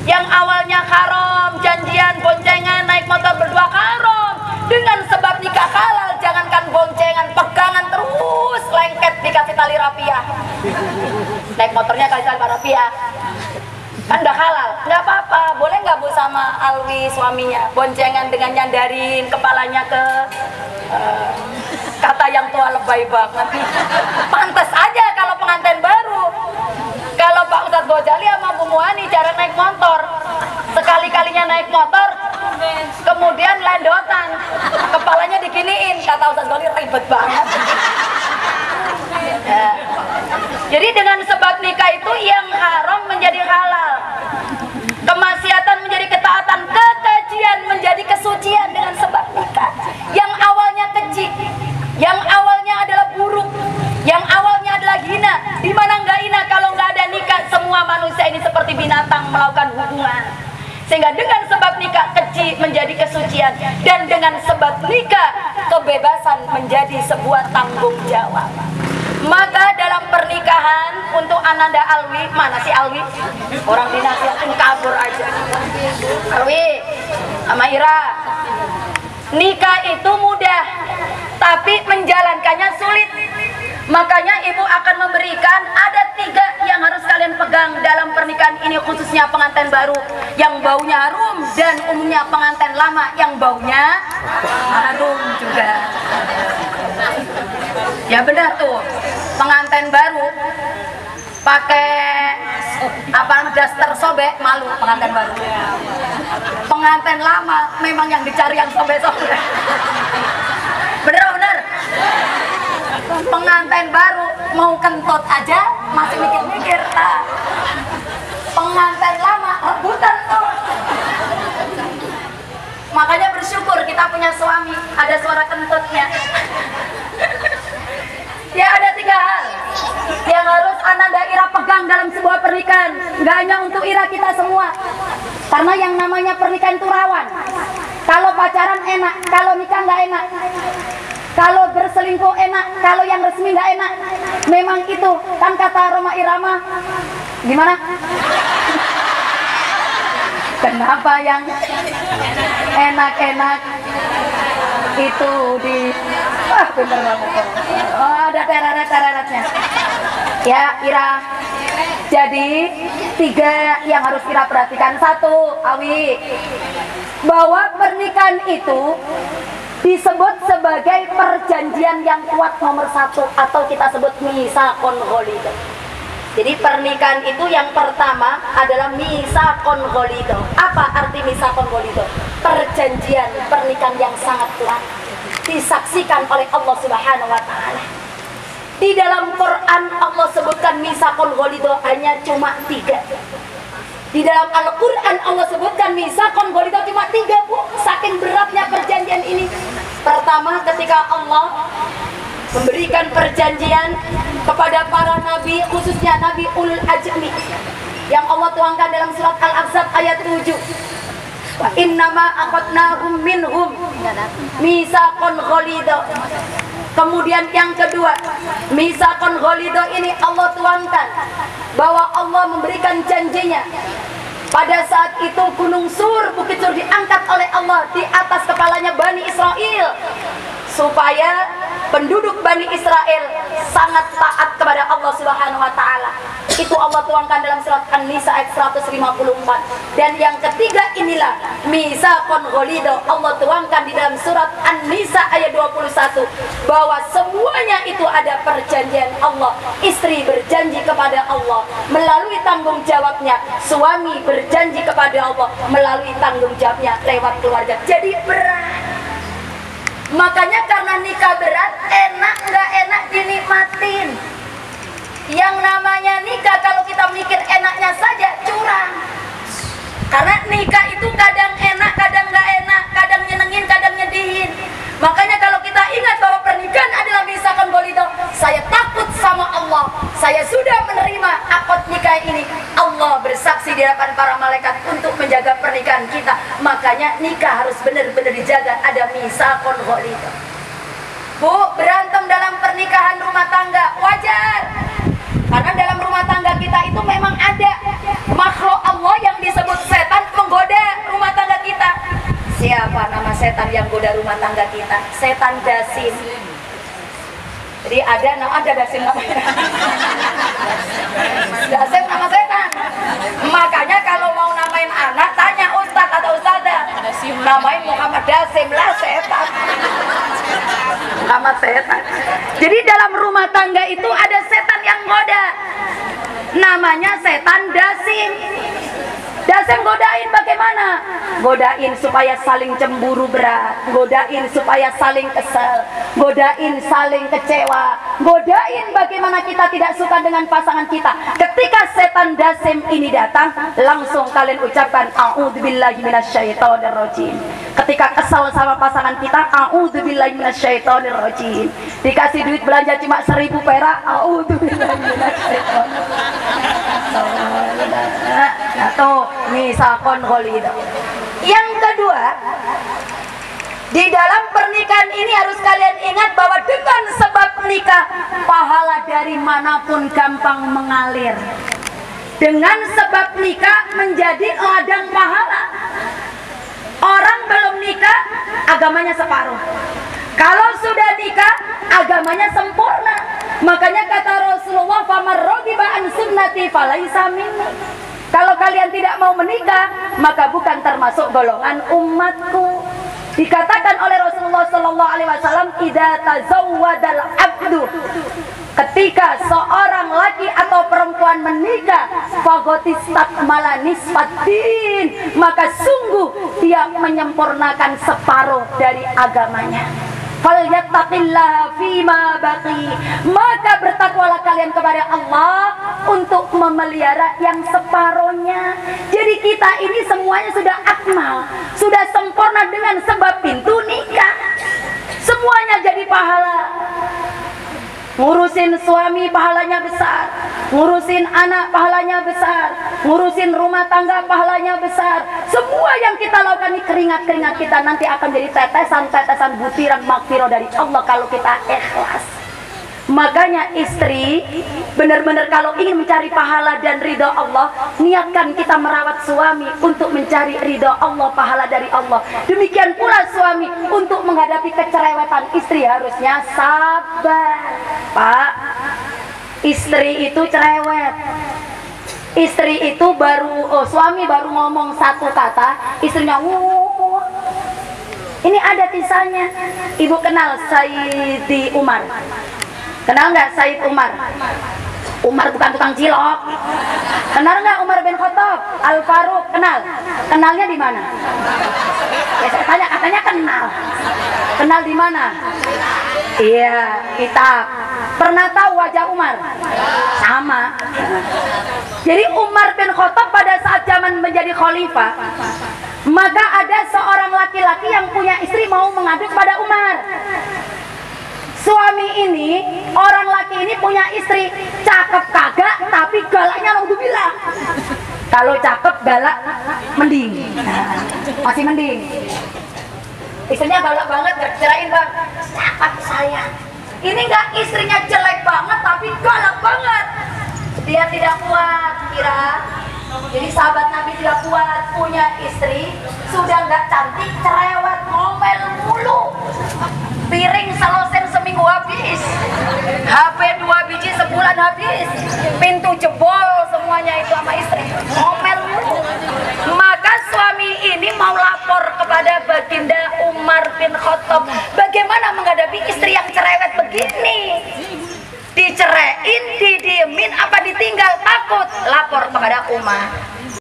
Yang awalnya haram, janjian, boncengan, naik motor berdua haram. Dengan sebab nikah halal, jangankan boncengan, pegangan terus lengket dikasih tali rapiah. Naik motornya kasih tali rapiah. Kan udah halal, nggak apa-apa. Boleh nggak Bu sama Alwi suaminya boncengan dengan nyandarin kepalanya ke kata yang tua lebay banget. Pantas aja kalau pengantin baru. Kalau Pak Ustadz Gojali sama Bu Muani cara naik motor, sekali-kalinya naik motor kemudian lendotan, kepalanya diginiin, kata Ustadz Gojali ribet banget. Ya. Jadi dengan sebab nikah itu yang haram menjadi halal, kemaksiatan menjadi ketaatan, kekejian menjadi kesucian dengan sebab nikah. Yang awalnya keji, yang awalnya adalah buruk, yang awalnya adalah hina. Di mana nggak hina kalau nggak ada nikah? Semua manusia ini seperti binatang melakukan hubungan. Sehingga dengan sebab nikah keji menjadi kesucian, dan dengan sebab nikah kebebasan menjadi sebuah tanggung jawab. Maka dalam pernikahan untuk Ananda Alwi, mana si Alwi? Orang dinasihatin kabur aja. Alwi sama Ira, nikah itu mudah, tapi menjalankannya sulit. Makanya ibu akan memberikan ada 3 yang harus kalian pegang dalam pernikahan ini, khususnya pengantin baru yang baunya harum, dan umumnya pengantin lama yang baunya harum juga. Ya benar tuh, pengantin baru pakai daster sobek malu pengantin baru. Pengantin lama memang yang dicari yang sobek-sobek. Bener. Pengantin baru mau kentut aja masih mikir-mikir. Nah, pengantin lama rebutan tuh. Makanya bersyukur kita punya suami ada suara kentutnya. Ya ada 3 hal yang harus Ananda Ira pegang dalam sebuah pernikahan. Nggak hanya untuk Ira, kita semua. Karena yang namanya pernikahan itu rawan. Kalau pacaran enak, kalau nikah nggak enak. Kalau berselingkuh enak, kalau yang resmi nggak enak. Memang itu kan kata Roma Irama. Gimana? Kenapa yang enak-enak itu di bener banget. Oh, ada terarat-teraratnya. Ya, Ira. Jadi 3 yang harus Ira perhatikan. 1, Awi, bahwa pernikahan itu disebut sebagai perjanjian yang kuat nomor 1, atau kita sebut misakon ghalido. Jadi pernikahan itu yang pertama adalah misakon ghalido. Apa arti misakon ghalido? Perjanjian pernikahan yang sangat kuat, disaksikan oleh Allah Subhanahu wa taala. Di dalam Quran Allah sebutkan misakon ghalido hanya cuma 3. Di dalam Al-Quran Allah sebutkan misakon ghalido cuma 3, Bu. Saking beratnya perjanjian ini. Pertama, ketika Allah memberikan perjanjian kepada para nabi, khususnya Nabi Ulul Azmi, yang Allah tuangkan dalam surat Al-Ahzab ayat 7. Wa innama akhadnahum minhum misakon ghalido. Kemudian yang kedua, misakon ghalido ini Allah tuangkan bahwa Allah memberikan janjinya. Pada saat itu gunung Sur, Bukit Sur diangkat oleh Allah di atas kepalanya Bani Israel, supaya penduduk Bani Israel sangat taat kepada Allah Subhanahu wa taala. Itu Allah tuangkan dalam surat An-Nisa ayat 154. Dan yang ketiga inilah misakon ghalido, Allah tuangkan di dalam surat An-Nisa ayat 21, bahwa semuanya itu ada perjanjian Allah. Istri berjanji kepada Allah melalui tanggung jawabnya, suami berjanji kepada Allah melalui tanggung jawabnya lewat keluarga. Jadi berat. Makanya karena nikah berat, enak nggak enak dinikmatin. Yang namanya nikah, kalau kita mikir enaknya saja, curang. Karena nikah itu kadang enak, kadang nggak enak, kadang nyenengin, kadang nyedihin. Makanya kalau kita ingat bahwa pernikahan adalah misakon ghalido, saya takut sama Allah, saya sudah menerima akad nikah ini. Allah bersaksi di hadapan para malaikat untuk menjaga pernikahan kita. Makanya nikah harus benar-benar dijaga, ada misakon ghalido. Bu, berantem dalam pernikahan rumah tangga wajar. Karena dalam rumah tangga kita itu memang ada makhluk Allah yang disebut setan. rumah tangga kita, setan dasim. Jadi ada dasim namanya. Dasim nama setan. Makanya kalau mau namain anak tanya ustadz atau ustadzah. Namain Muhammad Dasim lah, setan. Nama setan. Jadi dalam rumah tangga itu ada setan yang goda. Namanya setan dasim. Dasim godain bagaimana? Godain supaya saling cemburu berat, godain supaya saling kesel, godain saling kecewa, godain bagaimana kita tidak suka dengan pasangan kita. Ketika setan dasim ini datang, langsung kalian ucapkan a'udzubillahi minasyaitonirrajim. Ketika kesel sama pasangan kita, a'udzubillahi minasyaitonirrajim. Dikasih duit belanja cuma 1000 perak, a'udzubillahi minasyaitonirrajim. Atau misakon golido. Yang kedua, di dalam pernikahan ini harus kalian ingat bahwa dengan sebab nikah, pahala dari manapun gampang mengalir. Dengan sebab nikah menjadi ladang pahala. Orang belum nikah, agamanya separuh. Kalau sudah nikah, agamanya sempurna. Makanya kata Rasulullah, "Faman raghiba an sunnati falaisa minni." Kalau kalian tidak mau menikah, maka bukan termasuk golongan umatku. Dikatakan oleh Rasulullah sallallahu alaihi wasallam, "Idza tazawwadal 'abdu." Ketika seorang laki atau perempuan menikah, fagotistakmala nisfatin, maka sungguh dia menyempurnakan separuh dari agamanya. Falyattaqillaha fima baqi, maka bertakwalah kalian kepada Allah untuk memelihara yang separohnya. Jadi kita ini semuanya sudah akmal, sudah sempurna dengan sebab pintu nikah. Semuanya jadi pahala. Ngurusin suami pahalanya besar, ngurusin anak pahalanya besar, ngurusin rumah tangga pahalanya besar. Semua yang kita lakukan ini keringat-keringat kita nanti akan jadi tetesan-tetesan butiran magfirah dari Allah kalau kita ikhlas. Makanya istri benar-benar kalau ingin mencari pahala dan ridho Allah, niatkan kita merawat suami untuk mencari ridho Allah, pahala dari Allah. Demikian pula suami untuk menghadapi kecerewetan istri harusnya sabar. Pak, istri itu cerewet. Istri itu suami baru ngomong satu kata, istrinya wuh. Ini ada kisahnya. Ibu kenal Sayyidi Umar? Kenal nggak Said Umar? Umar bukan tukang cilok. Kenal nggak Umar bin Khattab? Al Faruq kenal? Kenalnya di mana? Ya saya tanya, katanya kenal. Kenal di mana? Iya, kitab. Pernah tahu wajah Umar? Sama. Jadi Umar bin Khattab pada saat zaman menjadi khalifah, maka ada seorang laki-laki yang punya istri mau mengadu kepada Umar. Suami ini, orang laki ini punya istri cakep kagak, tapi galaknya naudzubillah. Kalau cakep galak mending, masih mending. Istrinya galak banget, gak dicerain bang, cakep sayang. Ini enggak, istrinya jelek banget tapi galak banget. Dia tidak kuat, kira. Jadi sahabat Nabi tidak kuat, punya istri sudah nggak cantik, cerewet, ngomel mulu. Piring selosen seminggu habis, HP 2 biji sebulan habis, pintu jebol semuanya itu sama istri, ngomel mulu. Maka suami ini mau lapor kepada baginda Umar bin Khattab, bagaimana menghadapi istri yang cerewet begini. Diceraiin, didiemin, apa ditinggal, takut lapor kepada Umar.